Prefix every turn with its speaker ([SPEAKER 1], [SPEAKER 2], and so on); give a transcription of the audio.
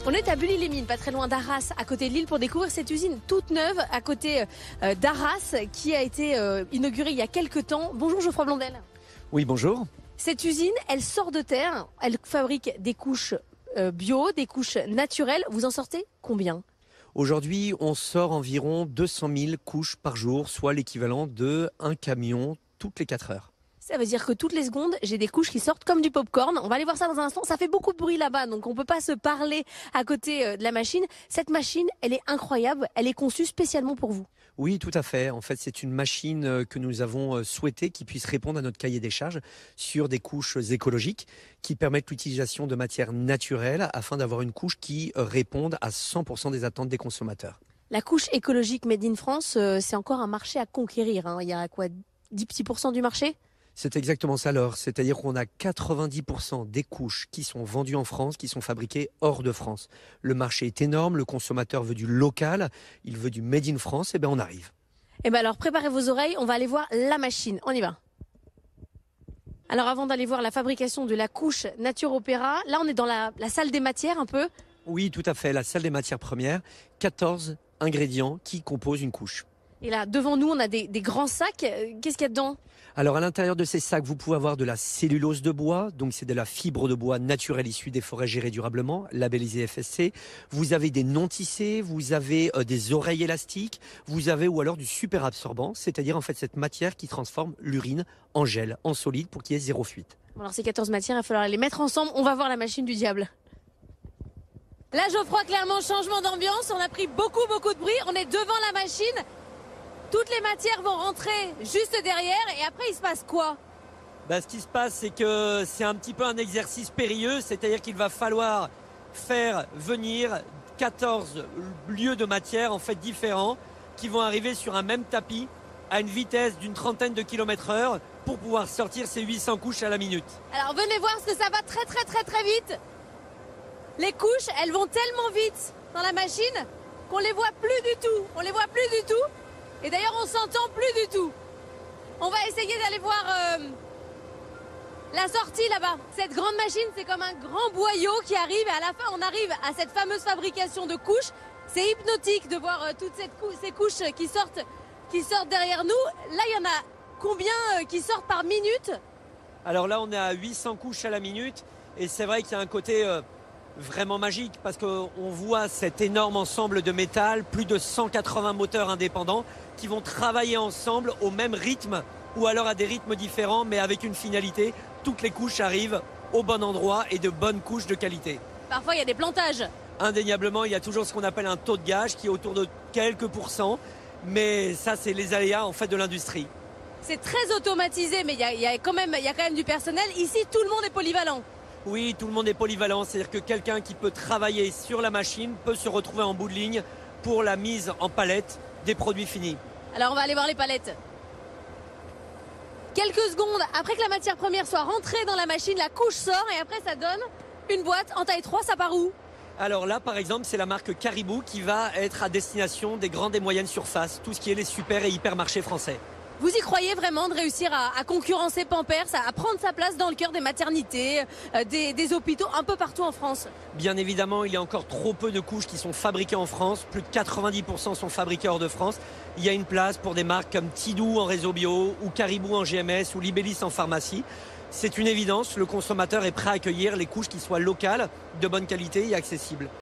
[SPEAKER 1] On est à Bully-les-Mines, pas très loin d'Arras, à côté de Lille, pour découvrir cette usine toute neuve à côté d'Arras qui a été inaugurée il y a quelques temps. Bonjour Geoffroy Blondel.
[SPEAKER 2] Oui, bonjour.
[SPEAKER 1] Cette usine, elle sort de terre, elle fabrique des couches bio, des couches naturelles. Vous en sortez combien ?
[SPEAKER 2] Aujourd'hui, on sort environ 200 000 couches par jour, soit l'équivalent de un camion toutes les 4 heures.
[SPEAKER 1] Ça veut dire que toutes les secondes, j'ai des couches qui sortent comme du popcorn. On va aller voir ça dans un instant. Ça fait beaucoup de bruit là-bas, donc on ne peut pas se parler à côté de la machine. Cette machine, elle est incroyable. Elle est conçue spécialement pour vous.
[SPEAKER 2] Oui, tout à fait. En fait, c'est une machine que nous avons souhaité qui puisse répondre à notre cahier des charges sur des couches écologiques qui permettent l'utilisation de matières naturelles afin d'avoir une couche qui réponde à 100% des attentes des consommateurs.
[SPEAKER 1] La couche écologique Made in France, c'est encore un marché à conquérir. Il y a quoi, 10% du marché ?
[SPEAKER 2] C'est exactement ça, alors. C'est-à-dire qu'on a 90% des couches qui sont vendues en France, qui sont fabriquées hors de France. Le marché est énorme, le consommateur veut du local, il veut du Made in France, et bien on arrive.
[SPEAKER 1] Eh bien alors préparez vos oreilles, on va aller voir la machine. On y va. Alors avant d'aller voir la fabrication de la couche Nature Opéra, là on est dans la salle des matières un peu.
[SPEAKER 2] Oui, tout à fait, la salle des matières premières, 14 ingrédients qui composent une couche.
[SPEAKER 1] Et là, devant nous, on a des grands sacs. Qu'est-ce qu'il y a dedans ?
[SPEAKER 2] Alors à l'intérieur de ces sacs, vous pouvez avoir de la cellulose de bois, donc c'est de la fibre de bois naturelle issue des forêts gérées durablement, labellisée FSC. Vous avez des non tissés, vous avez des oreilles élastiques, vous avez ou alors du super absorbant, c'est-à-dire en fait cette matière qui transforme l'urine en gel, en solide pour qu'il y ait zéro fuite.
[SPEAKER 1] Bon, alors ces 14 matières, il va falloir les mettre ensemble. On va voir la machine du diable. Là, Geoffroy, clairement, changement d'ambiance. On a pris beaucoup de bruit. On est devant la machine. Toutes les matières vont rentrer juste derrière et après il se passe quoi ?
[SPEAKER 2] Ce qui se passe, c'est que c'est un petit peu un exercice périlleux, c'est-à-dire qu'il va falloir faire venir 14 lieux de matière en fait différents qui vont arriver sur un même tapis à une vitesse d'une 30aine de km/h pour pouvoir sortir ces 800 couches à la minute.
[SPEAKER 1] Alors venez voir parce que ça va très vite. Les couches, elles vont tellement vite dans la machine qu'on les voit plus du tout. On les voit plus du tout. Et d'ailleurs, on s'entend plus du tout. On va essayer d'aller voir la sortie là-bas. Cette grande machine, c'est comme un grand boyau qui arrive. Et à la fin, on arrive à cette fameuse fabrication de couches. C'est hypnotique de voir toutes ces couches qui sortent derrière nous. Là, il y en a combien qui sortent par minute ?
[SPEAKER 2] Alors là, on est à 800 couches à la minute. Et c'est vrai qu'il y a un côté vraiment magique parce qu'on voit cet énorme ensemble de métal, plus de 180 moteurs indépendants qui vont travailler ensemble au même rythme ou alors à des rythmes différents mais avec une finalité, toutes les couches arrivent au bon endroit et de bonnes couches de qualité.
[SPEAKER 1] Parfois il y a des plantages.
[SPEAKER 2] Indéniablement, il y a toujours ce qu'on appelle un taux de gage qui est autour de quelques pourcents, mais ça c'est les aléas en fait de l'industrie.
[SPEAKER 1] C'est très automatisé mais il y a quand même du personnel. Ici tout le monde est polyvalent.
[SPEAKER 2] Oui, tout le monde est polyvalent, c'est-à-dire que quelqu'un qui peut travailler sur la machine peut se retrouver en bout de ligne pour la mise en palette des produits finis.
[SPEAKER 1] Alors on va aller voir les palettes. Quelques secondes après que la matière première soit rentrée dans la machine, la couche sort et après ça donne une boîte en taille 3, ça part où ?
[SPEAKER 2] Alors là, par exemple, c'est la marque Caribou qui va être à destination des grandes et moyennes surfaces, tout ce qui est les super et hypermarchés français.
[SPEAKER 1] Vous y croyez vraiment de réussir à concurrencer Pampers, à prendre sa place dans le cœur des maternités, des hôpitaux un peu partout en France ?
[SPEAKER 2] Bien évidemment, il y a encore trop peu de couches qui sont fabriquées en France. Plus de 90% sont fabriquées hors de France. Il y a une place pour des marques comme Tidou en réseau bio, ou Caribou en GMS, ou Libellis en pharmacie. C'est une évidence, le consommateur est prêt à accueillir les couches qui soient locales, de bonne qualité et accessibles.